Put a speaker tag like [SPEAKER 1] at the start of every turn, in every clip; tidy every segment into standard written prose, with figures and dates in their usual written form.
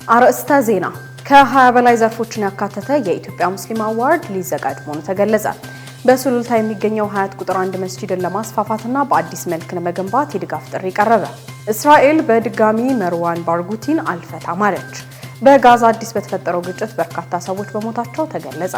[SPEAKER 1] አርዕስተ ዜና ከ20 በላይ ዘርፎችን ያካተተ የኢትዮጵያ ሙስሊም አዋርድ ሊዘጋጅ መሆኑ ተገለጸ። በሱሉልታ የሚገኘው ሀያት ቁጥር 1 መስጂድን ለማስፋፋትና በአዲስ መልክ ለመገንባት የድጋፍ ጥሪ ቀረበ። እስራኤል በድጋሚ መርዋን ባርጉቲን አልፈታም አለች። በጋዛ አዲስ በተፈጠረው ግጭት በርካታ ሰዎች በሞታቸው ተገለጸ።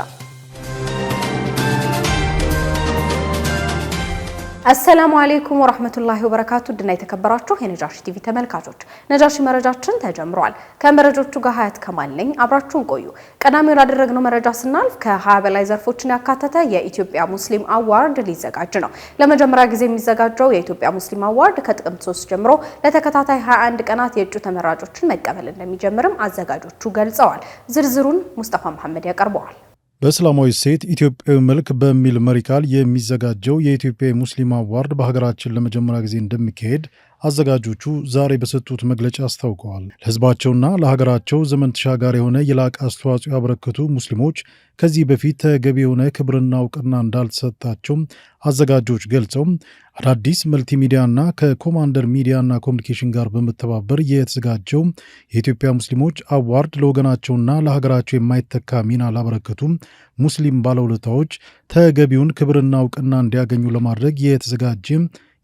[SPEAKER 1] አሰላሙ አለይኩም ወራህመቱላሂ ወበረካቱ ድና የተከበራችሁ የነጃሺ ቲቪ ተመልካቾች ነጃሺ መረጃችን ተጀምሯል። ከመረጃዎቹ ጋር ሀያት ከማል ነኝ። አብራችሁን ቆዩ። ቀዳሚው ላደረግነው መረጃ ስናልፍ ከ20 በላይ ዘርፎችን ያካተተ የኢትዮጵያ ሙስሊም አዋርድ ሊዘጋጅ ነው። ለመጀመሪያ ጊዜ የሚዘጋጀው የኢትዮጵያ ሙስሊም አዋርድ ከጥቅምት 3 ጀምሮ ለተከታታይ 21 ቀናት የእጩ ተመራጮችን መቀበል እንደሚጀምርም አዘጋጆቹ ገልጸዋል። ዝርዝሩን ሙስጠፋ መሐመድ ያቀርበዋል።
[SPEAKER 2] በእስላማዊ ሴት ኢትዮጵያዊ መልክ በሚል መሪ ቃል የሚዘጋጀው የኢትዮጵያ ሙስሊም አዋርድ በሀገራችን ለመጀመሪያ ጊዜ እንደሚካሄድ አዘጋጆቹ ዛሬ በሰጡት መግለጫ አስታውቀዋል። ለሕዝባቸውና ለሀገራቸው ዘመን ተሻጋሪ የሆነ የላቀ አስተዋጽኦ ያበረከቱ ሙስሊሞች ከዚህ በፊት ተገቢ የሆነ ክብርና እውቅና እንዳልተሰጣቸው አዘጋጆች ገልጸው አዳዲስ መልቲሚዲያና ከኮማንደር ሚዲያና ኮሚኒኬሽን ጋር በመተባበር የተዘጋጀው የኢትዮጵያ ሙስሊሞች አዋርድ ለወገናቸውና ለሀገራቸው የማይተካ ሚና ላበረከቱ ሙስሊም ባለውለታዎች ተገቢውን ክብርና እውቅና እንዲያገኙ ለማድረግ የተዘጋጀ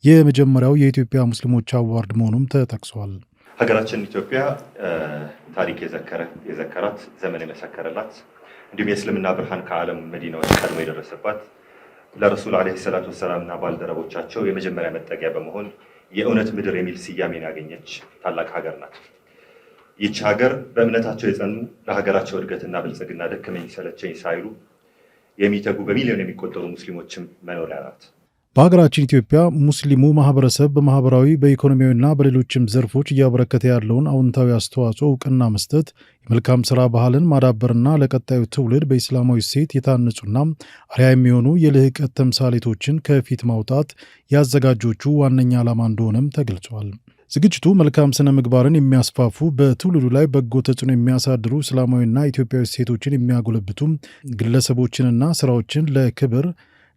[SPEAKER 2] የመጀመሪያው የኢትዮጵያ ሙስሊሞች አዋርድ መሆኑም ተጠቅሷል።
[SPEAKER 3] ሀገራችን ኢትዮጵያ ታሪክ የዘከራት ዘመን የመሰከረላት እንዲሁም የእስልምና ብርሃን ከዓለም መዲናዎች ቀድሞ የደረሰባት ለረሱል ዓለይሂ ሰላቱ ወሰላምና ባልደረቦቻቸው የመጀመሪያ መጠጊያ በመሆን የእውነት ምድር የሚል ስያሜን ያገኘች ታላቅ ሀገር ናት። ይህች ሀገር በእምነታቸው የጸኑ ለሀገራቸው እድገትና ብልጽግና ደከመኝ ሰለቸኝ ሳይሉ የሚተጉ በሚሊዮን የሚቆጠሩ ሙስሊሞችም መኖሪያ ናት።
[SPEAKER 2] በሀገራችን ኢትዮጵያ ሙስሊሙ ማህበረሰብ በማህበራዊ በኢኮኖሚያዊና በሌሎችም ዘርፎች እያበረከተ ያለውን አዎንታዊ አስተዋጽኦ እውቅና መስጠት፣ የመልካም ስራ ባህልን ማዳበርና ለቀጣዩ ትውልድ በኢስላማዊ ሴት የታነጹና አርአያ የሚሆኑ የልህቀት ተምሳሌቶችን ከፊት ማውጣት የአዘጋጆቹ ዋነኛ ዓላማ እንደሆነም ተገልጿል። ዝግጅቱ መልካም ስነ ምግባርን የሚያስፋፉ በትውልዱ ላይ በጎ ተጽዕኖ የሚያሳድሩ እስላማዊና ኢትዮጵያዊ ሴቶችን የሚያጎለብቱ ግለሰቦችንና ስራዎችን ለክብር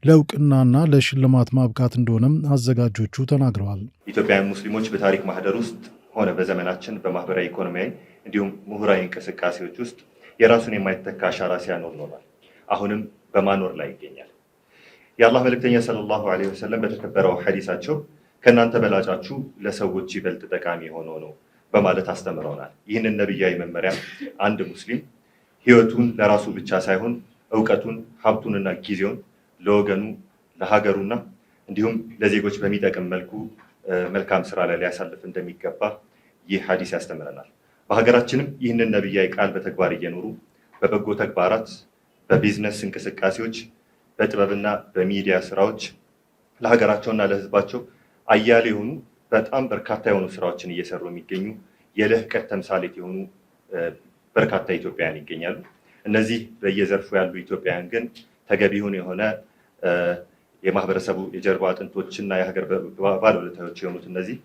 [SPEAKER 2] ለእውቅናና ለሽልማት ማብቃት እንደሆነም አዘጋጆቹ ተናግረዋል።
[SPEAKER 3] ኢትዮጵያውያን ሙስሊሞች በታሪክ ማህደር ውስጥ ሆነ በዘመናችን በማህበራዊ ኢኮኖሚያዊ እንዲሁም ምሁራዊ እንቅስቃሴዎች ውስጥ የራሱን የማይተካ አሻራ ሲያኖር ኖሯል። አሁንም በማኖር ላይ ይገኛል። የአላህ መልእክተኛ ሰለላሁ ዐለይሂ ወሰለም በተከበረው ሐዲሳቸው ከእናንተ በላጫችሁ ለሰዎች ይበልጥ ጠቃሚ የሆነው ነው በማለት አስተምረውናል። ይህንን ነብያዊ መመሪያ አንድ ሙስሊም ህይወቱን ለራሱ ብቻ ሳይሆን እውቀቱን፣ ሀብቱንና ጊዜውን ለወገኑ ለሀገሩና እንዲሁም ለዜጎች በሚጠቅም መልኩ መልካም ስራ ላይ ሊያሳልፍ እንደሚገባ ይህ ሐዲስ ያስተምረናል። በሀገራችንም ይህንን ነብያዊ ቃል በተግባር እየኖሩ በበጎ ተግባራት፣ በቢዝነስ እንቅስቃሴዎች፣ በጥበብና በሚዲያ ስራዎች ለሀገራቸውና ለህዝባቸው አያሌ የሆኑ በጣም በርካታ የሆኑ ስራዎችን እየሰሩ የሚገኙ የልህቀት ተምሳሌት የሆኑ በርካታ ኢትዮጵያውያን ይገኛሉ። እነዚህ በየዘርፉ ያሉ ኢትዮጵያውያን ግን ተገቢውን የሆነ የማህበረሰቡ የጀርባ አጥንቶችና የሀገር ባለውለታዎች የሆኑት እነዚህ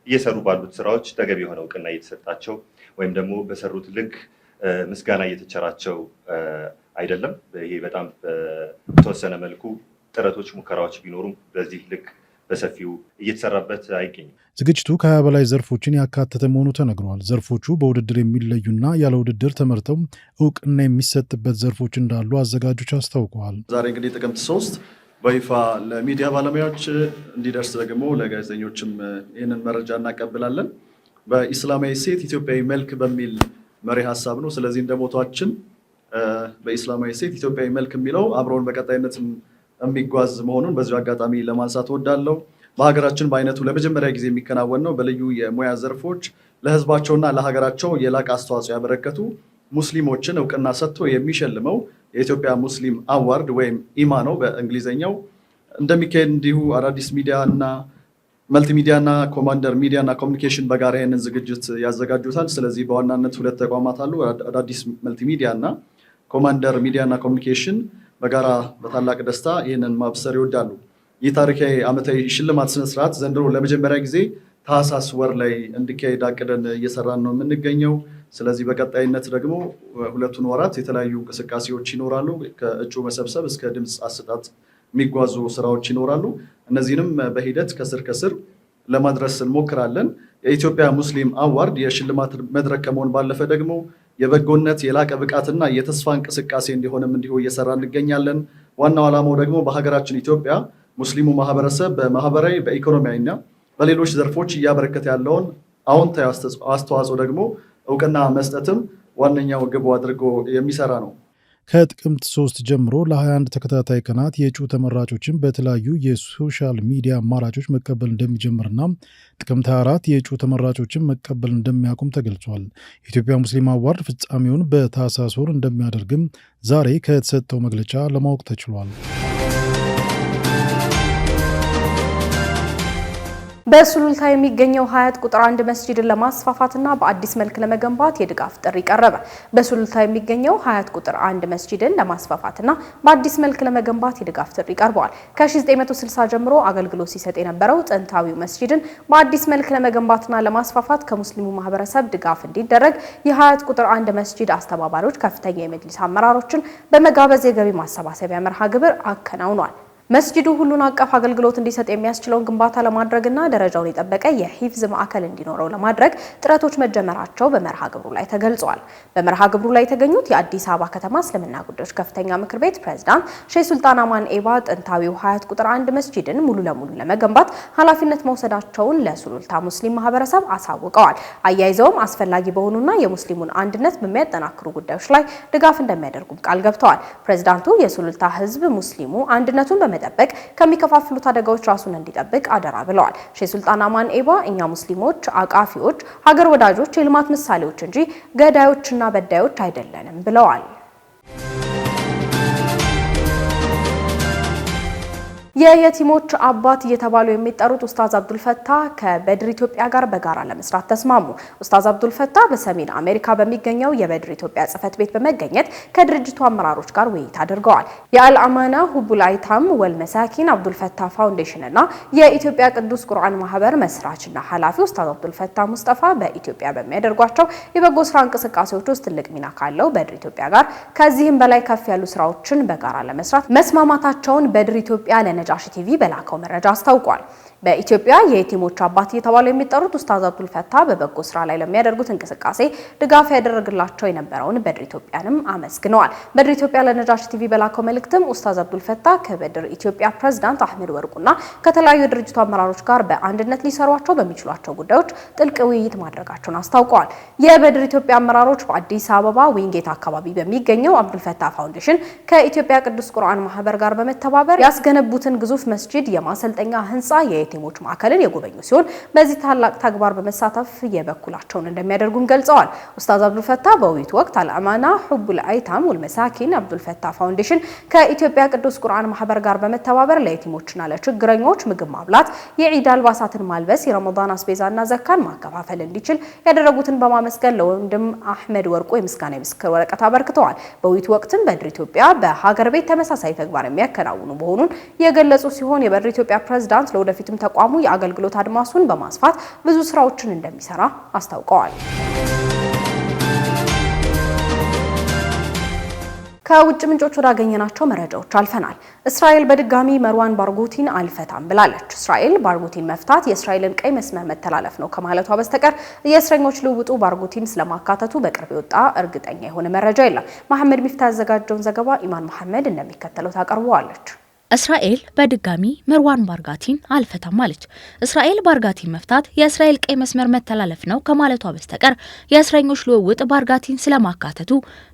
[SPEAKER 3] እየሰሩ ባሉት ስራዎች ተገቢ የሆነ እውቅና እየተሰጣቸው ወይም ደግሞ በሰሩት ልክ ምስጋና እየተቸራቸው አይደለም። ይሄ በጣም በተወሰነ መልኩ ጥረቶች፣ ሙከራዎች ቢኖሩም በዚህ ልክ በሰፊው እየተሰራበት አይገኝም።
[SPEAKER 2] ዝግጅቱ ከ20 በላይ ዘርፎችን ያካተተ መሆኑ ተነግሯል። ዘርፎቹ በውድድር የሚለዩና ያለ ውድድር ተመርተው እውቅና የሚሰጥበት ዘርፎች እንዳሉ አዘጋጆች አስታውቀዋል።
[SPEAKER 4] ዛሬ እንግዲህ ጥቅምት 3 በይፋ ለሚዲያ ባለሙያዎች እንዲደርስ ደግሞ ለጋዜጠኞችም ይህንን መረጃ እናቀብላለን። በኢስላማዊ ሴት ኢትዮጵያዊ መልክ በሚል መሪ ሀሳብ ነው። ስለዚህ እንደ ሞቷችን በኢስላማዊ ሴት ኢትዮጵያዊ መልክ የሚለው አብረውን በቀጣይነት የሚጓዝ መሆኑን በዚሁ አጋጣሚ ለማንሳት እወዳለሁ። በሀገራችን በአይነቱ ለመጀመሪያ ጊዜ የሚከናወን ነው። በልዩ የሙያ ዘርፎች ለህዝባቸውና ለሀገራቸው የላቀ አስተዋጽኦ ያበረከቱ ሙስሊሞችን እውቅና ሰጥቶ የሚሸልመው የኢትዮጵያ ሙስሊም አዋርድ ወይም ኢማ ነው በእንግሊዝኛው እንደሚካሄድ እንዲሁ አዳዲስ ሚዲያና መልቲሚዲያና ኮማንደር ሚዲያና ኮሚኒኬሽን በጋራ ይህንን ዝግጅት ያዘጋጁታል። ስለዚህ በዋናነት ሁለት ተቋማት አሉ። አዳዲስ መልቲሚዲያና ኮማንደር ሚዲያና ኮሚኒኬሽን በጋራ በታላቅ ደስታ ይህንን ማብሰር ይወዳሉ። ይህ ታሪካዊ ዓመታዊ ሽልማት ስነስርዓት ዘንድሮ ለመጀመሪያ ጊዜ ታህሳስ ወር ላይ እንዲካሄድ አቅደን እየሰራን ነው የምንገኘው። ስለዚህ በቀጣይነት ደግሞ ሁለቱን ወራት የተለያዩ እንቅስቃሴዎች ይኖራሉ። ከእጩ መሰብሰብ እስከ ድምፅ አሰጣጥ የሚጓዙ ስራዎች ይኖራሉ። እነዚህንም በሂደት ከስር ለማድረስ እንሞክራለን። የኢትዮጵያ ሙስሊም አዋርድ የሽልማት መድረክ ከመሆን ባለፈ ደግሞ የበጎነት የላቀ ብቃትና የተስፋ እንቅስቃሴ እንዲሆንም እንዲሁ እየሰራ እንገኛለን። ዋናው ዓላማው ደግሞ በሀገራችን ኢትዮጵያ ሙስሊሙ ማህበረሰብ በማህበራዊ በኢኮኖሚያዊና በሌሎች ዘርፎች እያበረከተ ያለውን አዎንታዊ አስተዋጽኦ ደግሞ እውቅና መስጠትም ዋነኛው ግቡ አድርጎ የሚሰራ ነው።
[SPEAKER 2] ከጥቅምት 3 ጀምሮ ለ21 ተከታታይ ቀናት የእጩ ተመራጮችን በተለያዩ የሶሻል ሚዲያ አማራጮች መቀበል እንደሚጀምርና ጥቅምት 24 የእጩ ተመራጮችን መቀበል እንደሚያቆም ተገልጿል። የኢትዮጵያ ሙስሊም አዋርድ ፍጻሜውን በታህሳስ ወር እንደሚያደርግም ዛሬ ከተሰጠው መግለጫ ለማወቅ ተችሏል።
[SPEAKER 1] በሱሉልታ የሚገኘው ሀያት ቁጥር 1 መስጂድን ለማስፋፋትና በአዲስ መልክ ለመገንባት የድጋፍ ጥሪ ቀረበ። በሱሉልታ የሚገኘው ሀያት ቁጥር 1 መስጂድን ለማስፋፋትና በአዲስ መልክ ለመገንባት የድጋፍ ጥሪ ቀርበዋል። ከ1960 ጀምሮ አገልግሎት ሲሰጥ የነበረው ጥንታዊው መስጂድን በአዲስ መልክ ለመገንባትና ለማስፋፋት ከሙስሊሙ ማህበረሰብ ድጋፍ እንዲደረግ የሀያት ቁጥር 1 መስጂድ አስተባባሪዎች ከፍተኛ የመጅሊስ አመራሮችን በመጋበዝ የገቢ ማሰባሰቢያ መርሃ ግብር አከናውኗል። መስጂዱ ሁሉን አቀፍ አገልግሎት እንዲሰጥ የሚያስችለውን ግንባታ ለማድረግና ደረጃውን የጠበቀ የሂፍዝ ማዕከል እንዲኖረው ለማድረግ ጥረቶች መጀመራቸው በመርሃ ግብሩ ላይ ተገልጿል። በመርሃ ግብሩ ላይ የተገኙት የአዲስ አበባ ከተማ እስልምና ጉዳዮች ከፍተኛ ምክር ቤት ፕሬዝዳንት ሼህ ሱልጣን አማን ኤባ ጥንታዊው ሀያት ቁጥር 1 መስጂድን ሙሉ ለሙሉ ለመገንባት ኃላፊነት መውሰዳቸውን ለሱሉልታ ሙስሊም ማህበረሰብ አሳውቀዋል። አያይዘውም አስፈላጊ በሆኑና የሙስሊሙን አንድነት በሚያጠናክሩ ጉዳዮች ላይ ድጋፍ እንደሚያደርጉም ቃል ገብተዋል። ፕሬዝዳንቱ የሱሉልታ ህዝብ ሙስሊሙ አንድነቱን መጠበቅ ከሚከፋፍሉት አደጋዎች ራሱን እንዲጠብቅ አደራ ብለዋል። ሼህ ሱልጣን አማን ኤባ እኛ ሙስሊሞች አቃፊዎች፣ ሀገር ወዳጆች፣ የልማት ምሳሌዎች እንጂ ገዳዮችና በዳዮች አይደለንም ብለዋል። የየቲሞች አባት እየተባሉ የሚጠሩት ኡስታዝ አብዱል ፈታህ ከበድር ኢትዮጵያ ጋር በጋራ ለመስራት ተስማሙ። ኡስታዝ አብዱል ፈታህ በሰሜን አሜሪካ በሚገኘው የበድር ኢትዮጵያ ጽህፈት ቤት በመገኘት ከድርጅቱ አመራሮች ጋር ውይይት አድርገዋል። የአልአማና ሁቡል አይታም ወልመሳኪን አብዱል ፈታህ ፋውንዴሽን እና የኢትዮጵያ ቅዱስ ቁርአን ማህበር መስራችና ኃላፊ ኡስታዝ አብዱል ፈታህ ሙስጠፋ በኢትዮጵያ በሚያደርጓቸው የበጎ ስራ እንቅስቃሴዎች ውስጥ ትልቅ ሚና ካለው በድር ኢትዮጵያ ጋር ከዚህም በላይ ከፍ ያሉ ስራዎችን በጋራ ለመስራት መስማማታቸውን በድር ኢትዮጵያ ለነጃሺ ቲቪ በላከው መረጃ አስታውቋል። በኢትዮጵያ የየቲሞች አባት እየተባሉ የሚጠሩት ኡስታዝ አብዱል ፈታህ በበጎ ስራ ላይ ለሚያደርጉት እንቅስቃሴ ድጋፍ ያደረግላቸው የነበረውን በድር ኢትዮጵያንም አመስግነዋል። በድር ኢትዮጵያ ለነጃሺ ቲቪ በላከው መልእክትም ኡስታዝ አብዱል ፈታህ ከበድር ኢትዮጵያ ፕሬዝዳንት አህመድ ወርቁና ከተለያዩ የድርጅቱ አመራሮች ጋር በአንድነት ሊሰሯቸው በሚችሏቸው ጉዳዮች ጥልቅ ውይይት ማድረጋቸውን አስታውቀዋል። የበድር ኢትዮጵያ አመራሮች በአዲስ አበባ ዊንጌት አካባቢ በሚገኘው አብዱል ፈታህ ፋውንዴሽን ከኢትዮጵያ ቅዱስ ቁርአን ማህበር ጋር በመተባበር ያስገነቡትን ግዙፍ መስጂድ የማሰልጠኛ ህንጻ የየቲሞች ማዕከልን የጎበኙ ሲሆን በዚህ ታላቅ ተግባር በመሳተፍ የበኩላቸውን እንደሚያደርጉም ገልጸዋል። ኡስታዝ አብዱል ፈታህ በውይይቱ ወቅት አልአማና ሁቡል አይታም ወልመሳኪን አብዱል ፈታህ ፋውንዴሽን ከኢትዮጵያ ቅዱስ ቁርአን ማህበር ጋር በመተባበር ለየቲሞችና ለችግረኞች ምግብ ማብላት፣ የዒድ አልባሳትን ማልበስ፣ የረመዳን አስቤዛና ዘካን ማከፋፈል እንዲችል ያደረጉትን በማመስገን ለወንድም አህመድ ወርቁ የምስጋና የምስክር ወረቀት አበርክተዋል። በውይይቱ ወቅትም በድር ኢትዮጵያ በሀገር ቤት ተመሳሳይ ተግባር የሚያከናውኑ መሆኑን የገለጹ ሲሆን የበድር ኢትዮጵያ ፕሬዝዳንት ለወደፊትም ተቋሙ የአገልግሎት አድማሱን በማስፋት ብዙ ስራዎችን እንደሚሰራ አስታውቀዋል። ከውጭ ምንጮች ወዳገኘናቸው መረጃዎች አልፈናል። እስራኤል በድጋሚ መርዋን ባርጉቲን አልፈታም ብላለች። እስራኤል ባርጉቲን መፍታት የእስራኤልን ቀይ መስመር መተላለፍ ነው ከማለቷ በስተቀር የእስረኞች ልውውጡ ባርጉቲን ስለማካተቱ በቅርብ የወጣ እርግጠኛ የሆነ መረጃ የለም። መሐመድ ሚፍታ ያዘጋጀውን ዘገባ ኢማን መሐመድ እንደሚከተለው ታቀርበዋለች።
[SPEAKER 5] እስራኤል በድጋሚ መርዋን ባርጋቲን አልፈታም አለች። እስራኤል ባርጋቲን መፍታት የእስራኤል ቀይ መስመር መተላለፍ ነው ከማለቷ በስተቀር የእስረኞች ልውውጥ ባርጋቲን ስለማካተቱ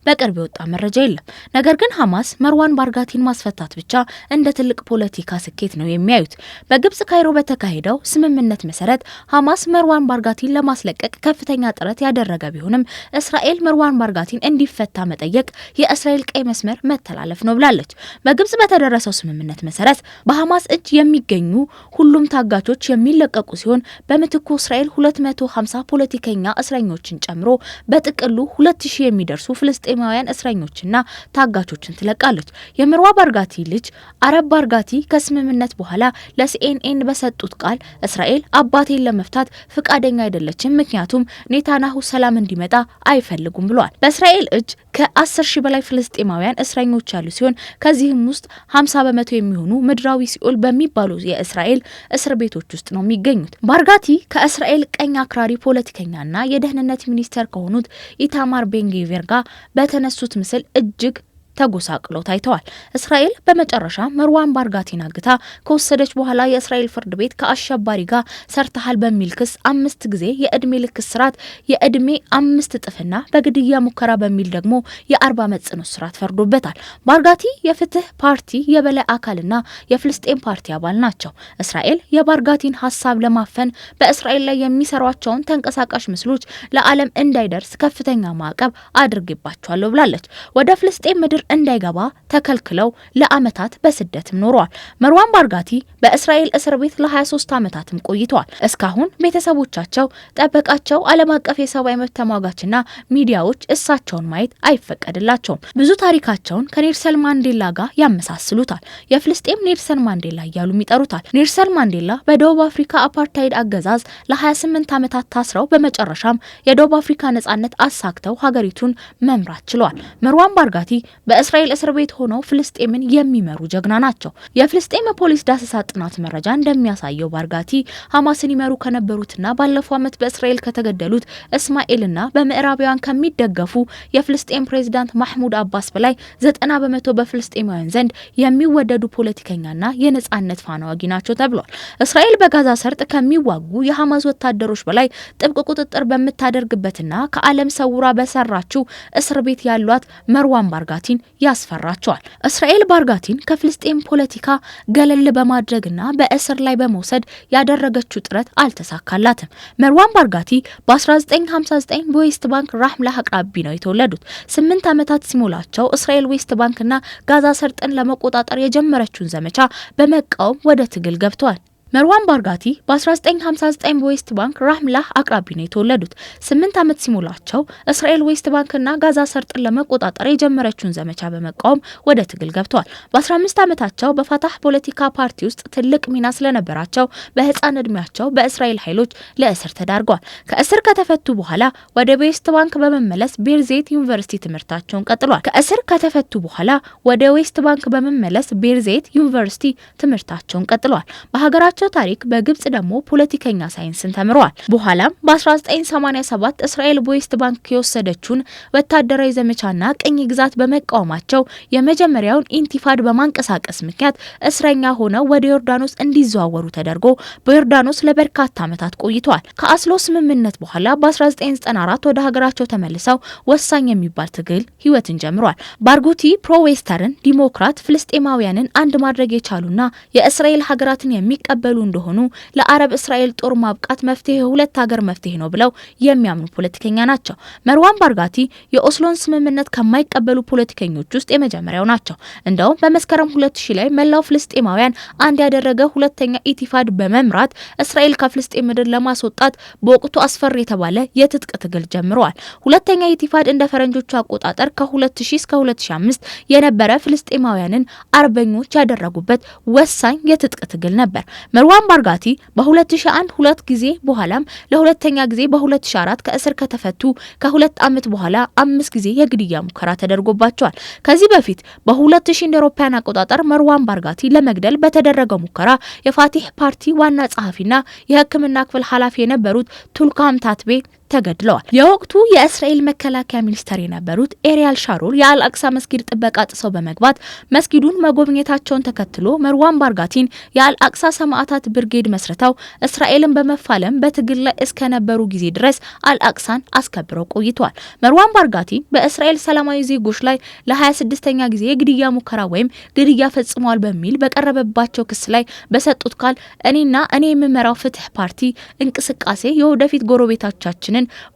[SPEAKER 5] በቅርብ የወጣ መረጃ የለም። ነገር ግን ሐማስ መርዋን ባርጋቲን ማስፈታት ብቻ እንደ ትልቅ ፖለቲካ ስኬት ነው የሚያዩት። በግብጽ ካይሮ በተካሄደው ስምምነት መሰረት ሐማስ መርዋን ባርጋቲን ለማስለቀቅ ከፍተኛ ጥረት ያደረገ ቢሆንም እስራኤል መርዋን ባርጋቲን እንዲፈታ መጠየቅ የእስራኤል ቀይ መስመር መተላለፍ ነው ብላለች። በግብጽ በተደረሰው ስምምነት መሰረት በሐማስ እጅ የሚገኙ ሁሉም ታጋቾች የሚለቀቁ ሲሆን በምትኩ እስራኤል 250 ፖለቲከኛ እስረኞችን ጨምሮ በጥቅሉ 2000 የሚደርሱ ፍልስጤማውያን እስረኞችና ታጋቾችን ትለቃለች። የመርዋ ባርጋቲ ልጅ አረብ ባርጋቲ ከስምምነት በኋላ ለሲኤንኤን በሰጡት ቃል እስራኤል አባቴን ለመፍታት ፍቃደኛ አይደለችም፣ ምክንያቱም ኔታንያሁ ሰላም እንዲመጣ አይፈልጉም ብለዋል። በእስራኤል እጅ ከ10 ሺህ በላይ ፍልስጤማውያን እስረኞች ያሉ ሲሆን ከዚህም ውስጥ 50 በመቶ የሚሆኑ ምድራዊ ሲኦል በሚባሉ የእስራኤል እስር ቤቶች ውስጥ ነው የሚገኙት። ባርጋቲ ከእስራኤል ቀኝ አክራሪ ፖለቲከኛና የደህንነት ሚኒስተር ከሆኑት ኢታማር ቤን-ግቪር ጋር በተነሱት ምስል እጅግ ተጎሳቅለው ታይተዋል። እስራኤል በመጨረሻ መርዋን ባርጋቲን አግታ ከወሰደች በኋላ የእስራኤል ፍርድ ቤት ከአሸባሪ ጋር ሰርተሃል በሚል ክስ 5 ጊዜ የእድሜ ልክ እስራት፣ የእድሜ 5 እጥፍና በግድያ ሙከራ በሚል ደግሞ የ40 ዓመት ጽኑ እስራት ፈርዶበታል። ባርጋቲ የፍትህ ፓርቲ የበላይ አካልና የፍልስጤም ፓርቲ አባል ናቸው። እስራኤል የባርጋቲን ሀሳብ ለማፈን በእስራኤል ላይ የሚሰሯቸውን ተንቀሳቃሽ ምስሎች ለዓለም እንዳይደርስ ከፍተኛ ማዕቀብ አድርጌባቸዋለሁ ብላለች። ወደ ፍልስጤም ምድር እንዳይገባ ተከልክለው ለአመታት በስደትም ኖረዋል። መርዋን ባርጋቲ በእስራኤል እስር ቤት ለ23 ዓመታትም ቆይተዋል። እስካሁን ቤተሰቦቻቸው፣ ጠበቃቸው፣ ዓለም አቀፍ የሰብአዊ መብት ተሟጋችና ሚዲያዎች እሳቸውን ማየት አይፈቀድላቸውም። ብዙ ታሪካቸውን ከኔልሰን ማንዴላ ጋር ያመሳስሉታል። የፍልስጤም ኔልሰን ማንዴላ እያሉም ይጠሩታል። ኔልሰን ማንዴላ በደቡብ አፍሪካ አፓርታይድ አገዛዝ ለ28 ዓመታት ታስረው በመጨረሻም የደቡብ አፍሪካ ነጻነት አሳክተው ሀገሪቱን መምራት ችለዋል። መርዋን ባርጋቲ በእስራኤል እስር ቤት ሆነው ፍልስጤምን የሚመሩ ጀግና ናቸው። የፍልስጤም ፖሊስ ዳሰሳ ጥናት መረጃ እንደሚያሳየው ባርጋቲ ሐማስን ይመሩ ከነበሩትና ባለፈው ዓመት በእስራኤል ከተገደሉት እስማኤልና በምዕራባውያን ከሚደገፉ የፍልስጤም ፕሬዝዳንት ማህሙድ አባስ በላይ 90 በመቶ በፍልስጤማውያን ዘንድ የሚወደዱ ፖለቲከኛና የነጻነት ፋና ወጊ ናቸው ተብሏል። እስራኤል በጋዛ ሰርጥ ከሚዋጉ የሐማስ ወታደሮች በላይ ጥብቅ ቁጥጥር በምታደርግበትና ከዓለም ሰውራ በሰራችው እስር ቤት ያሏት መርዋን ባርጋቲን ያስፈራቸዋል። እስራኤል ባርጋቲን ከፍልስጤም ፖለቲካ ገለል በማድረግና በእስር ላይ በመውሰድ ያደረገችው ጥረት አልተሳካላትም። መርዋን ባርጋቲ በ1959 በዌስት ባንክ ራህምላህ አቅራቢ ነው የተወለዱት። 8 ዓመታት ሲሞላቸው እስራኤል ዌስት ባንክና ጋዛ ሰርጥን ለመቆጣጠር የጀመረችውን ዘመቻ በመቃወም ወደ ትግል ገብተዋል። መርዋን ባርጋቲ በ1959 በዌስት ባንክ ራህምላህ አቅራቢ ነው የተወለዱት። 8 ዓመት ሲሞላቸው እስራኤል ዌስት ባንክና ጋዛ ሰርጥን ለመቆጣጠር የጀመረችውን ዘመቻ በመቃወም ወደ ትግል ገብተዋል። በ15 ዓመታቸው በፋታህ ፖለቲካ ፓርቲ ውስጥ ትልቅ ሚና ስለነበራቸው በህፃን እድሜያቸው በእስራኤል ኃይሎች ለእስር ተዳርገዋል። ከእስር ከተፈቱ በኋላ ወደ ዌስት ባንክ በመመለስ ቤርዜት ዩኒቨርሲቲ ትምህርታቸውን ቀጥሏል። ከእስር ከተፈቱ በኋላ ወደ ዌስት ባንክ በመመለስ ቤርዜት ዩኒቨርሲቲ ትምህርታቸውን ቀጥሏል። በሀገራቸው ታሪክ በግብጽ ደግሞ ፖለቲከኛ ሳይንስን ተምረዋል። በኋላም በ1987 እስራኤል በዌስት ባንክ የወሰደችውን ወታደራዊ ዘመቻና ቅኝ ግዛት በመቃወማቸው የመጀመሪያውን ኢንቲፋድ በማንቀሳቀስ ምክንያት እስረኛ ሆነው ወደ ዮርዳኖስ እንዲዘዋወሩ ተደርጎ በዮርዳኖስ ለበርካታ ዓመታት ቆይተዋል። ከአስሎ ስምምነት በኋላ በ1994 ወደ ሀገራቸው ተመልሰው ወሳኝ የሚባል ትግል ህይወትን ጀምሯል። ባርጉቲ ፕሮ ዌስተርን ዲሞክራት ፍልስጤማውያንን አንድ ማድረግ የቻሉና የእስራኤል ሀገራትን የሚቀበሉ እንደሆኑ ለአረብ እስራኤል ጦር ማብቃት መፍትሄ የሁለት ሀገር መፍትሄ ነው ብለው የሚያምኑ ፖለቲከኛ ናቸው። መርዋን ባርጋቲ የኦስሎን ስምምነት ከማይቀበሉ ፖለቲከኞች ውስጥ የመጀመሪያው ናቸው። እንደውም በመስከረም 2000 ላይ መላው ፍልስጤማውያን አንድ ያደረገ ሁለተኛ ኢቲፋድ በመምራት እስራኤል ከፍልስጤም ምድር ለማስወጣት በወቅቱ አስፈሪ የተባለ የትጥቅ ትግል ጀምረዋል። ሁለተኛ ኢቲፋድ እንደ ፈረንጆቹ አቆጣጠር ከ2000 እስከ 2005 የነበረ ፍልስጤማውያንን አርበኞች ያደረጉበት ወሳኝ የትጥቅ ትግል ነበር። መርዋን ባርጋቲ በ2001 ሁለት ጊዜ በኋላም ለሁለተኛ ጊዜ በ2004 ከእስር ከተፈቱ ከ2 ዓመት በኋላ 5 ጊዜ የግድያ ሙከራ ተደርጎባቸዋል። ከዚህ በፊት በ2000 እንደ አውሮፓውያን አቆጣጠር መርዋን ባርጋቲ ለመግደል በተደረገው ሙከራ የፋቲህ ፓርቲ ዋና ጸሐፊና የሕክምና ክፍል ኃላፊ የነበሩት ቱልካም ታትቤ ተገድለዋል። የወቅቱ የእስራኤል መከላከያ ሚኒስተር የነበሩት ኤሪያል ሻሮን የአልአቅሳ መስጊድ ጥበቃ ጥሰው በመግባት መስጊዱን መጎብኘታቸውን ተከትሎ መርዋን ባርጋቲን የአልአቅሳ ሰማዕታት ብርጌድ መስርተው እስራኤልን በመፋለም በትግል ላይ እስከነበሩ ጊዜ ድረስ አልአቅሳን አስከብረው ቆይተዋል። መርዋን ባርጋቲ በእስራኤል ሰላማዊ ዜጎች ላይ ለ26ኛ ጊዜ የግድያ ሙከራ ወይም ግድያ ፈጽመዋል በሚል በቀረበባቸው ክስ ላይ በሰጡት ቃል እኔ የምመራው ፍትህ ፓርቲ እንቅስቃሴ የወደፊት ጎረቤቶቻችን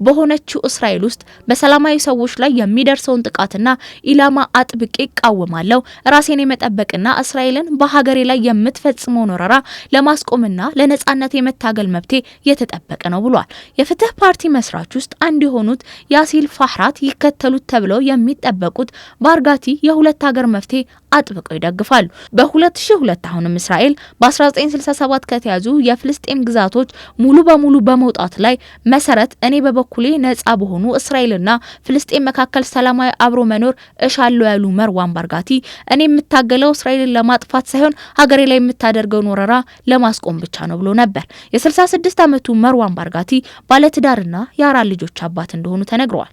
[SPEAKER 5] በሆነችው እስራኤል ውስጥ በሰላማዊ ሰዎች ላይ የሚደርሰውን ጥቃትና ኢላማ አጥብቄ እቃወማለሁ። ራሴን የመጠበቅና እስራኤልን በሀገሬ ላይ የምትፈጽመውን ወረራ ለማስቆምና ለነጻነት የመታገል መብቴ የተጠበቀ ነው ብሏል። የፍትህ ፓርቲ መስራች ውስጥ አንድ የሆኑት ያሲል ፋህራት ይከተሉት ተብለው የሚጠበቁት ባርጋቲ የሁለት ሀገር መፍትሄ አጥብቀው ይደግፋሉ። በ2002 አሁንም እስራኤል በ1967 ከተያዙ የፍልስጤም ግዛቶች ሙሉ በሙሉ በመውጣት ላይ መሰረት እኔ በበኩሌ ነጻ በሆኑ እስራኤልና ፍልስጤም መካከል ሰላማዊ አብሮ መኖር እሻለሁ ያሉ መርዋን ባርጋቲ እኔ የምታገለው እስራኤልን ለማጥፋት ሳይሆን ሀገሬ ላይ የምታደርገውን ወረራ ለማስቆም ብቻ ነው ብሎ ነበር። የ66 ዓመቱ መርዋን ባርጋቲ ባለትዳርና የአራት ልጆች አባት እንደሆኑ ተነግረዋል።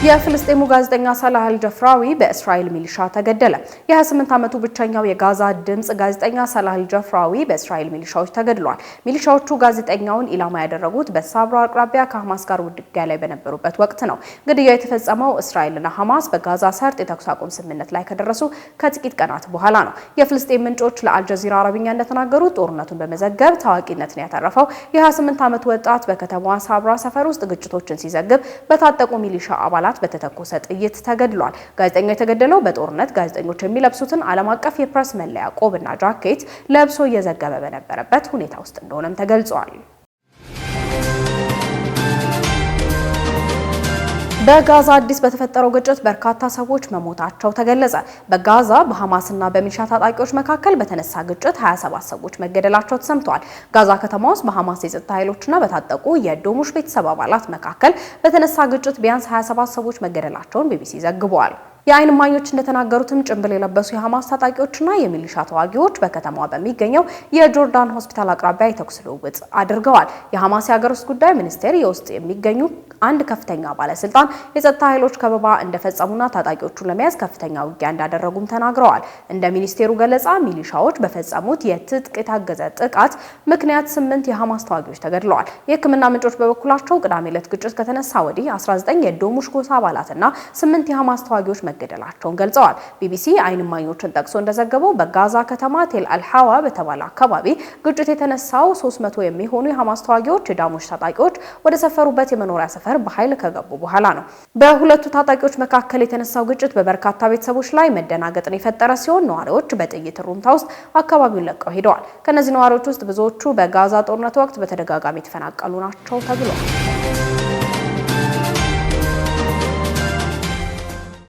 [SPEAKER 1] የፍልስጤሙ ጋዜጠኛ ሳላህ አልጀፍራዊ በእስራኤል ሚሊሻ ተገደለ። የ28 ዓመቱ ብቸኛው የጋዛ ድምጽ ጋዜጠኛ ሳላህ አልጀፍራዊ በእስራኤል ሚሊሻዎች ተገድሏል። ሚሊሻዎቹ ጋዜጠኛውን ኢላማ ያደረጉት በሳብራ አቅራቢያ ከሐማስ ጋር ውጊያ ላይ በነበሩበት ወቅት ነው። ግድያው የተፈጸመው እስራኤልና ሐማስ በጋዛ ሰርጥ የተኩስ አቁም ስምምነት ላይ ከደረሱ ከጥቂት ቀናት በኋላ ነው። የፍልስጤም ምንጮች ለአልጀዚራ አረብኛ እንደተናገሩት ጦርነቱን በመዘገብ ታዋቂነትን ያተረፈው የ28 ዓመቱ ወጣት በከተማዋ ሳብራ ሰፈር ውስጥ ግጭቶችን ሲዘግብ በታጠቁ ሚሊሻ አባላት በተተኮሰ ጥይት ተገድሏል። ጋዜጠኛው የተገደለው በጦርነት ጋዜጠኞች የሚለብሱትን ዓለም አቀፍ የፕሬስ መለያ ቆብና ጃኬት ለብሶ እየዘገበ በነበረበት ሁኔታ ውስጥ እንደሆነም ተገልጿል። በጋዛ አዲስ በተፈጠረው ግጭት በርካታ ሰዎች መሞታቸው ተገለጸ። በጋዛ በሐማስና በሚሊሻ ታጣቂዎች መካከል በተነሳ ግጭት 27 ሰዎች መገደላቸው ተሰምቷል። ጋዛ ከተማ ውስጥ በሐማስ የጸጥታ ኃይሎችና በታጠቁ የዶሙሽ ቤተሰብ አባላት መካከል በተነሳ ግጭት ቢያንስ 27 ሰዎች መገደላቸውን ቢቢሲ ዘግቧል። የዓይን እማኞች እንደተናገሩትም ጭንብል የለበሱ የሐማስ ታጣቂዎችና የሚሊሻ ተዋጊዎች በከተማዋ በሚገኘው የጆርዳን ሆስፒታል አቅራቢያ የተኩስ ልውውጥ አድርገዋል። የሐማስ የሀገር ውስጥ ጉዳይ ሚኒስቴር የውስጥ የሚገኙ አንድ ከፍተኛ ባለስልጣን የጸጥታ ኃይሎች ከበባ እንደፈጸሙና ታጣቂዎቹን ለመያዝ ከፍተኛ ውጊያ እንዳደረጉም ተናግረዋል። እንደ ሚኒስቴሩ ገለጻ ሚሊሻዎች በፈጸሙት የትጥቅ የታገዘ ጥቃት ምክንያት 8 የሐማስ ተዋጊዎች ተገድለዋል። የሕክምና ምንጮች በበኩላቸው ቅዳሜ ዕለት ግጭት ከተነሳ ወዲህ 19 የዶሙሽ ጎሳ አባላትና 8 የሐማስ ተዋጊዎች መገደላቸውን ገልጸዋል። ቢቢሲ ዓይን እማኞችን ጠቅሶ እንደዘገበው በጋዛ ከተማ ቴል አልሐዋ በተባለ አካባቢ ግጭት የተነሳው 300 የሚሆኑ የሐማስ ተዋጊዎች የዳሙሽ ታጣቂዎች ወደ ሰፈሩበት የመኖሪያ ሰፈር በኃይል ከገቡ በኋላ ነው። በሁለቱ ታጣቂዎች መካከል የተነሳው ግጭት በበርካታ ቤተሰቦች ላይ መደናገጥን የፈጠረ ሲሆን ነዋሪዎች በጥይት ሩምታ ውስጥ አካባቢውን ለቀው ሄደዋል። ከነዚህ ነዋሪዎች ውስጥ ብዙዎቹ በጋዛ ጦርነት ወቅት በተደጋጋሚ የተፈናቀሉ ናቸው ተብሏል።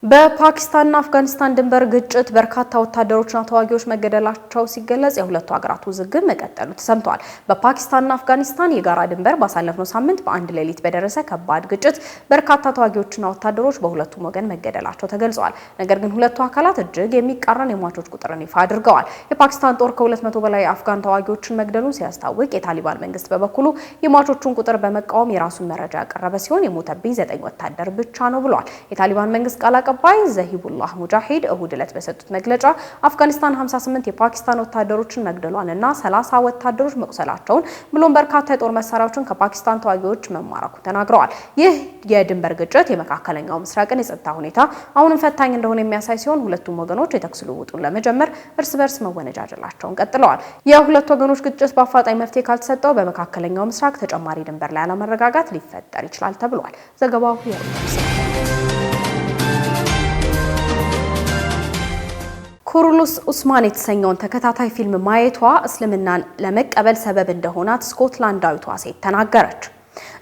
[SPEAKER 1] በፓኪስታንና አፍጋኒስታን ድንበር ግጭት በርካታ ወታደሮችና ተዋጊዎች መገደላቸው ሲገለጽ የሁለቱ ሀገራት ውዝግብ መቀጠሉ ተሰምቷል። በፓኪስታንና አፍጋኒስታን የጋራ ድንበር ባሳለፍነው ሳምንት በአንድ ሌሊት በደረሰ ከባድ ግጭት በርካታ ተዋጊዎችና ወታደሮች በሁለቱም ወገን መገደላቸው ተገልጿል። ነገር ግን ሁለቱ አካላት እጅግ የሚቃረን የሟቾች ቁጥርን ይፋ አድርገዋል። የፓኪስታን ጦር ከ200 በላይ አፍጋን ተዋጊዎችን መግደሉን ሲያስታውቅ፣ የታሊባን መንግስት በበኩሉ የሟቾቹን ቁጥር በመቃወም የራሱን መረጃ ያቀረበ ሲሆን የሞተብኝ 9 ወታደር ብቻ ነው ብሏል። የታሊባን መንግስት ቃል ባይ ዘሂቡላህ ሙጃሂድ እሁድ ዕለት በሰጡት መግለጫ አፍጋኒስታን 58 የፓኪስታን ወታደሮችን መግደሏንና 30 ወታደሮች መቁሰላቸውን ብሎም በርካታ የጦር መሳሪያዎችን ከፓኪስታን ተዋጊዎች መማረኩ ተናግረዋል። ይህ የድንበር ግጭት የመካከለኛው ምስራቅን የጸጥታ ሁኔታ አሁንም ፈታኝ እንደሆነ የሚያሳይ ሲሆን ሁለቱም ወገኖች የተኩስ ልውውጡን ለመጀመር እርስ በርስ መወነጃጀላቸውን ቀጥለዋል። የሁለቱ ወገኖች ግጭት በአፋጣኝ መፍትሄ ካልተሰጠው በመካከለኛው ምስራቅ ተጨማሪ ድንበር ላይ አለመረጋጋት ሊፈጠር ይችላል ተብሏል። ዘገባው የሮይተርስ ነው። ኩሩሉስ ኡስማን የተሰኘውን ተከታታይ ፊልም ማየቷ እስልምናን ለመቀበል ሰበብ እንደሆናት ስኮትላንዳዊቷ ሴት ተናገረች።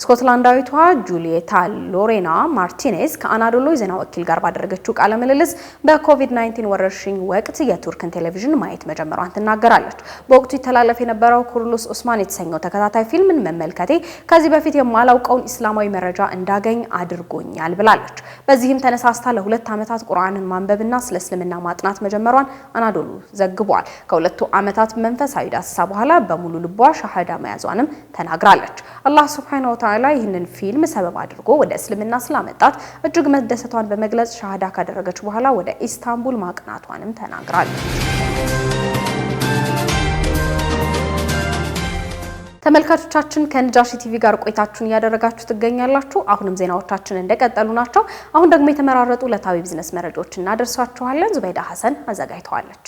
[SPEAKER 1] ስኮትላንዳዊቷ ጁሊየታ ሎሬና ማርቲኔዝ ከአናዶሎ የዜና ወኪል ጋር ባደረገችው ቃለ ምልልስ በኮቪድ-19 ወረርሽኝ ወቅት የቱርክን ቴሌቪዥን ማየት መጀመሯን ትናገራለች። በወቅቱ ይተላለፍ የነበረው ኩሩሉስ ኡስማን የተሰኘው ተከታታይ ፊልምን መመልከቴ ከዚህ በፊት የማላውቀውን ኢስላማዊ መረጃ እንዳገኝ አድርጎኛል ብላለች። በዚህም ተነሳስታ ለ2 ዓመታት ቁርአንን ማንበብና ስለ እስልምና ማጥናት መጀመሯን አናዶሎ ዘግቧል። ከ2 ዓመታት መንፈሳዊ ዳሰሳ በኋላ በሙሉ ልቧ ሻሃዳ መያዟንም ተናግራለች። አላህ ሱብሃነሁ ወተዓላ ይህንን ፊልም ሰበብ አድርጎ ወደ እስልምና ስላመጣት እጅግ መደሰቷን በመግለጽ ሻሃዳ ካደረገች በኋላ ወደ ኢስታንቡል ማቅናቷንም ተናግራለች። ተመልካቾቻችን ከነጃሺ ቲቪ ጋር ቆይታችሁን እያደረጋችሁ ትገኛላችሁ። አሁንም ዜናዎቻችን እንደቀጠሉ ናቸው። አሁን ደግሞ የተመራረጡ ዕለታዊ ቢዝነስ መረጃዎችን እናደርሳችኋለን። ዙበይዳ ሐሰን አዘጋጅተዋለች።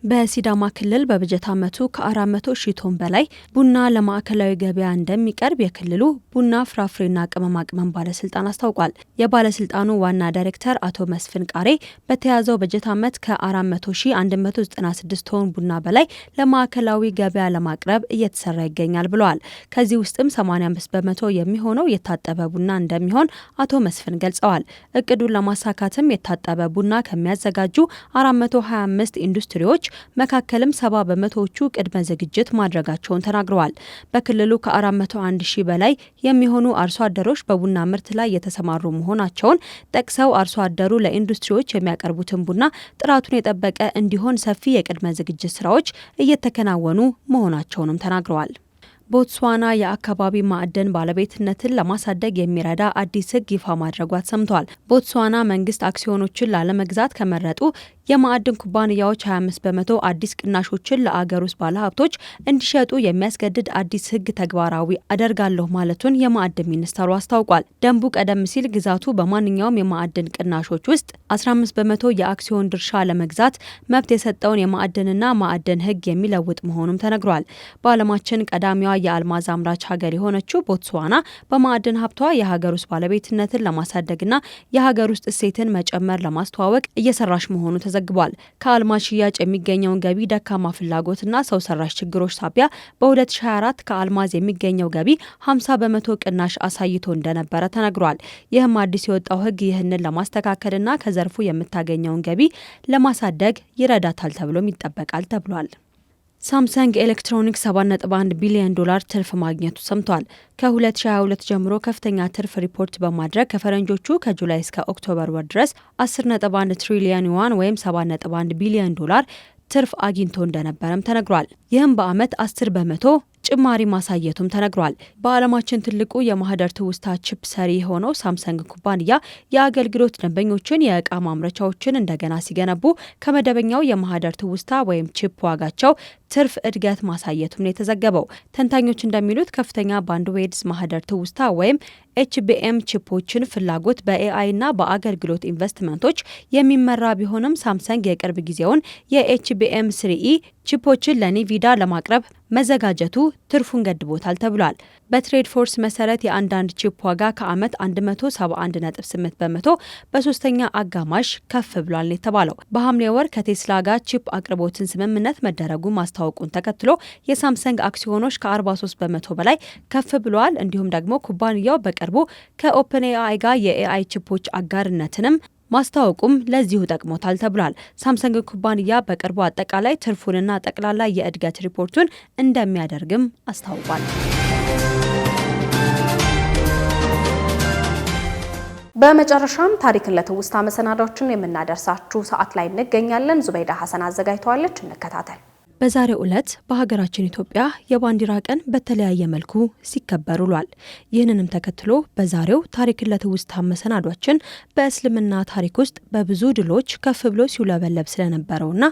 [SPEAKER 6] በሲዳማ ክልል በበጀት ዓመቱ ከ400 ሺህ ቶን በላይ ቡና ለማዕከላዊ ገበያ እንደሚቀርብ የክልሉ ቡና ፍራፍሬና ቅመማ ቅመም ባለስልጣን አስታውቋል። የባለስልጣኑ ዋና ዳይሬክተር አቶ መስፍን ቃሬ በተያዘው በጀት ዓመት ከ400,196 ቶን ቡና በላይ ለማዕከላዊ ገበያ ለማቅረብ እየተሰራ ይገኛል ብለዋል። ከዚህ ውስጥም 85 በመቶ የሚሆነው የታጠበ ቡና እንደሚሆን አቶ መስፍን ገልጸዋል። እቅዱን ለማሳካትም የታጠበ ቡና ከሚያዘጋጁ 425 ኢንዱስትሪዎች መካከልም 70 በመቶዎቹ ቅድመ ዝግጅት ማድረጋቸውን ተናግረዋል። በክልሉ ከ401 ሺህ በላይ የሚሆኑ አርሶ አደሮች በቡና ምርት ላይ የተሰማሩ መሆናቸውን ጠቅሰው አርሶ አደሩ ለኢንዱስትሪዎች የሚያቀርቡትን ቡና ጥራቱን የጠበቀ እንዲሆን ሰፊ የቅድመ ዝግጅት ስራዎች እየተከናወኑ መሆናቸውንም ተናግረዋል። ቦትስዋና የአካባቢ ማዕድን ባለቤትነትን ለማሳደግ የሚረዳ አዲስ ሕግ ይፋ ማድረጓ ሰምቷል። ቦትስዋና መንግስት አክሲዮኖችን ላለመግዛት ከመረጡ የማዕድን ኩባንያዎች 25 በመቶ አዲስ ቅናሾችን ለአገር ውስጥ ባለሀብቶች እንዲሸጡ የሚያስገድድ አዲስ ሕግ ተግባራዊ አደርጋለሁ ማለቱን የማዕድን ሚኒስተሩ አስታውቋል። ደንቡ ቀደም ሲል ግዛቱ በማንኛውም የማዕድን ቅናሾች ውስጥ 15 በመቶ የአክሲዮን ድርሻ ለመግዛት መብት የሰጠውን የማዕድንና ማዕድን ሕግ የሚለውጥ መሆኑም ተነግሯል። በዓለማችን ቀዳሚዋ የአልማዝ አምራች ሀገር የሆነችው ቦትስዋና በማዕድን ሀብቷ የሀገር ውስጥ ባለቤትነትን ለማሳደግና የሀገር ውስጥ እሴትን መጨመር ለማስተዋወቅ እየሰራች መሆኑ ተዘግቧል። ከአልማዝ ሽያጭ የሚገኘውን ገቢ ደካማ ፍላጎትና ሰው ሰራሽ ችግሮች ሳቢያ በ2024 ከአልማዝ የሚገኘው ገቢ 50 በመቶ ቅናሽ አሳይቶ እንደነበረ ተነግሯል። ይህም አዲስ የወጣው ሕግ ይህንን ለማስተካከልና ከዘርፉ የምታገኘውን ገቢ ለማሳደግ ይረዳታል ተብሎም ይጠበቃል ተብሏል። ሳምሰንግ ኤሌክትሮኒክስ 7.1 ቢሊዮን ዶላር ትርፍ ማግኘቱ ሰምቷል። ከ2022 ጀምሮ ከፍተኛ ትርፍ ሪፖርት በማድረግ ከፈረንጆቹ ከጁላይ እስከ ኦክቶበር ወር ድረስ 10.1 ትሪሊዮን ዩዋን ወይም 7.1 ቢሊዮን ዶላር ትርፍ አግኝቶ እንደነበረም ተነግሯል። ይህም በአመት 10 በመቶ ጭማሪ ማሳየቱም ተነግሯል። በዓለማችን ትልቁ የማህደር ትውስታ ቺፕ ሰሪ የሆነው ሳምሰንግ ኩባንያ የአገልግሎት ደንበኞችን የእቃ ማምረቻዎችን እንደገና ሲገነቡ ከመደበኛው የማህደር ትውስታ ወይም ቺፕ ዋጋቸው ትርፍ እድገት ማሳየቱም ነው የተዘገበው። ተንታኞች እንደሚሉት ከፍተኛ ባንድዊድዝ ማህደር ትውስታ ወይም ኤችቢኤም ቺፖችን ፍላጎት በኤአይ እና በአገልግሎት ኢንቨስትመንቶች የሚመራ ቢሆንም ሳምሰንግ የቅርብ ጊዜውን የኤችቢኤም ስሪኢ ቺፖችን ለኒቪዳ ለማቅረብ መዘጋጀቱ ትርፉን ገድቦታል ተብሏል። በትሬድ ፎርስ መሰረት የአንዳንድ ቺፕ ዋጋ ከአመት 171.8 በመቶ በሶስተኛ አጋማሽ ከፍ ብሏል የተባለው በሐምሌ ወር ከቴስላ ጋር ቺፕ አቅርቦትን ስምምነት መደረጉ ማስታወቁን ተከትሎ የሳምሰንግ አክሲዮኖች ከ43 በመቶ በላይ ከፍ ብለዋል። እንዲሁም ደግሞ ኩባንያው በቅርቡ ከኦፕን ኤአይ ጋር የኤአይ ቺፖች አጋርነትንም ማስታወቁም ለዚሁ ጠቅሞታል ተብሏል። ሳምሰንግ ኩባንያ በቅርቡ አጠቃላይ ትርፉንና ጠቅላላ የእድገት ሪፖርቱን እንደሚያደርግም አስታውቋል።
[SPEAKER 1] በመጨረሻም ታሪክን ለትውስታ መሰናዶችን የምናደርሳችሁ ሰዓት ላይ እንገኛለን። ዙበይዳ ሐሰን አዘጋጅተዋለች። እንከታተል።
[SPEAKER 6] በዛሬው ዕለት በሀገራችን ኢትዮጵያ የባንዲራ ቀን በተለያየ መልኩ ሲከበር ውሏል። ይህንንም ተከትሎ በዛሬው ታሪክን ለትውስታ መሰናዷችን በእስልምና ታሪክ ውስጥ በብዙ ድሎች ከፍ ብሎ ሲውለበለብ ስለነበረውና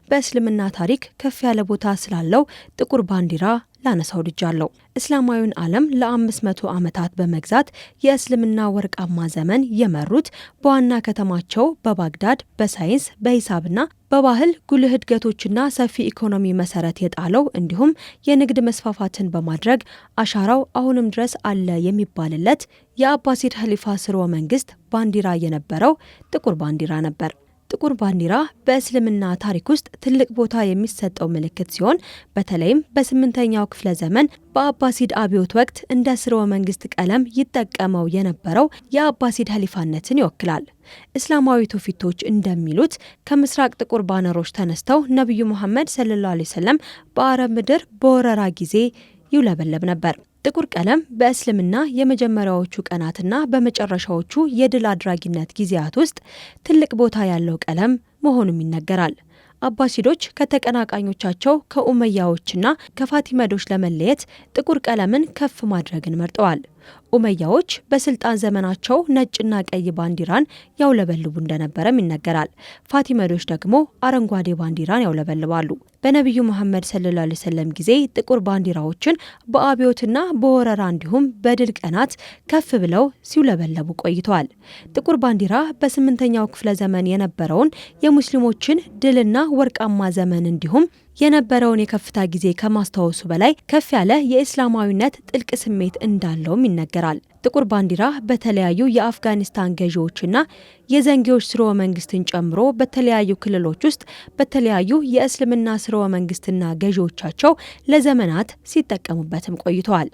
[SPEAKER 6] በእስልምና ታሪክ ከፍ ያለ ቦታ ስላለው ጥቁር ባንዲራ ላነሳው ልጃለሁ። እስላማዊውን ዓለም ለ500 ዓመታት በመግዛት የእስልምና ወርቃማ ዘመን የመሩት በዋና ከተማቸው በባግዳድ በሳይንስ በሂሳብና በባህል ጉልህ እድገቶችና ሰፊ ኢኮኖሚ መሰረት የጣለው እንዲሁም የንግድ መስፋፋትን በማድረግ አሻራው አሁንም ድረስ አለ የሚባልለት የአባሲድ ኸሊፋ ስርወ መንግስት ባንዲራ የነበረው ጥቁር ባንዲራ ነበር። ጥቁር ባንዲራ በእስልምና ታሪክ ውስጥ ትልቅ ቦታ የሚሰጠው ምልክት ሲሆን በተለይም በ8ኛው ክፍለ ዘመን በአባሲድ አብዮት ወቅት እንደ ስርወ መንግስት ቀለም ይጠቀመው የነበረው የአባሲድ ኸሊፋነትን ይወክላል። እስላማዊ ትውፊቶች እንደሚሉት ከምስራቅ ጥቁር ባነሮች ተነስተው ነቢዩ መሐመድ ሰለላሁ ዐለይሂ ወሰለም በአረብ ምድር በወረራ ጊዜ ይውለበለብ ነበር። ጥቁር ቀለም በእስልምና የመጀመሪያዎቹ ቀናትና በመጨረሻዎቹ የድል አድራጊነት ጊዜያት ውስጥ ትልቅ ቦታ ያለው ቀለም መሆኑም ይነገራል። አባሲዶች ከተቀናቃኞቻቸው ከኡመያዎችና ከፋቲመዶች ለመለየት ጥቁር ቀለምን ከፍ ማድረግን መርጠዋል። ኡመያዎች በስልጣን ዘመናቸው ነጭና ቀይ ባንዲራን ያውለበልቡ እንደነበረም ይነገራል። ፋቲመዶች ደግሞ አረንጓዴ ባንዲራን ያውለበልባሉ። በነብዩ መሐመድ ሰለላሁ ዐለይሂ ወሰለም ጊዜ ጥቁር ባንዲራዎችን በአብዮትና በወረራ እንዲሁም በድል ቀናት ከፍ ብለው ሲውለበለቡ ቆይተዋል። ጥቁር ባንዲራ በ8ኛው ክፍለ ዘመን የነበረውን የሙስሊሞችን ድልና ወርቃማ ዘመን እንዲሁም የነበረውን የከፍታ ጊዜ ከማስታወሱ በላይ ከፍ ያለ የእስላማዊነት ጥልቅ ስሜት እንዳለውም ይነገራል። ጥቁር ባንዲራ በተለያዩ የአፍጋኒስታን ገዢዎችና የዘንጊዎች ስርወ መንግስትን ጨምሮ በተለያዩ ክልሎች ውስጥ በተለያዩ የእስልምና ስርወ መንግስትና ገዢዎቻቸው ለዘመናት ሲጠቀሙበትም ቆይተዋል።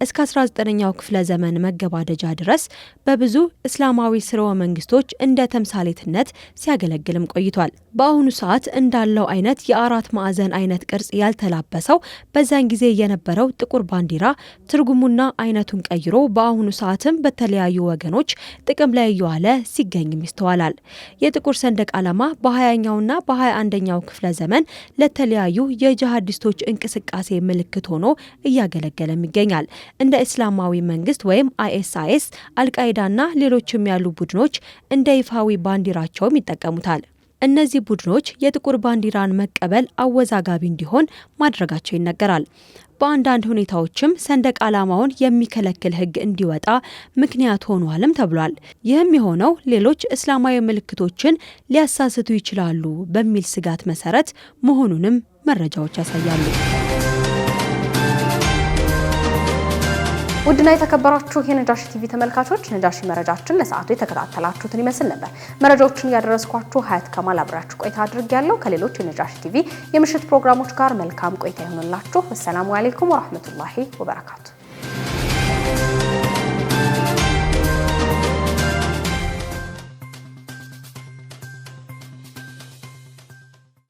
[SPEAKER 6] እስከ 19ኛው ክፍለ ዘመን መገባደጃ ድረስ በብዙ እስላማዊ ስርወ መንግስቶች እንደ ተምሳሌትነት ሲያገለግልም ቆይቷል። በአሁኑ ሰዓት እንዳለው አይነት የአራት ማዕዘን አይነት ቅርጽ ያልተላበሰው በዛን ጊዜ የነበረው ጥቁር ባንዲራ ትርጉሙና አይነቱን ቀይሮ በአሁኑ ሰዓትም በተለያዩ ወገኖች ጥቅም ላይ እየዋለ ሲገኝም ይስተዋላል። የጥቁር ሰንደቅ ዓላማ በ20ኛውና በ21ኛው ክፍለ ዘመን ለተለያዩ የጂሃዲስቶች እንቅስቃሴ ምልክት ሆኖ እያገለገለም ይገኛል። እንደ እስላማዊ መንግስት ወይም ISIS፣ አልቃይዳና ሌሎችም ያሉ ቡድኖች እንደ ይፋዊ ባንዲራቸውም ይጠቀሙታል። እነዚህ ቡድኖች የጥቁር ባንዲራን መቀበል አወዛጋቢ እንዲሆን ማድረጋቸው ይነገራል። በአንዳንድ ሁኔታዎችም ሰንደቅ ዓላማውን የሚከለክል ሕግ እንዲወጣ ምክንያት ሆኗልም ተብሏል። ይህም የሆነው ሌሎች እስላማዊ ምልክቶችን ሊያሳስቱ ይችላሉ በሚል ስጋት መሰረት መሆኑንም መረጃዎች ያሳያሉ።
[SPEAKER 1] ውድና የተከበራችሁ የነጃሺ ቲቪ ተመልካቾች ነጃሺ መረጃችን ለሰዓቱ የተከታተላችሁትን ይመስል ነበር። መረጃዎችን ያደረስኳችሁ ሀያት ከማል አብራችሁ ቆይታ አድርጌያለሁ። ከሌሎች የነጃሺ ቲቪ የምሽት ፕሮግራሞች ጋር መልካም ቆይታ ይሁንላችሁ። ወሰላሙ አለይኩም ወራህመቱላሂ ወበረካቱ።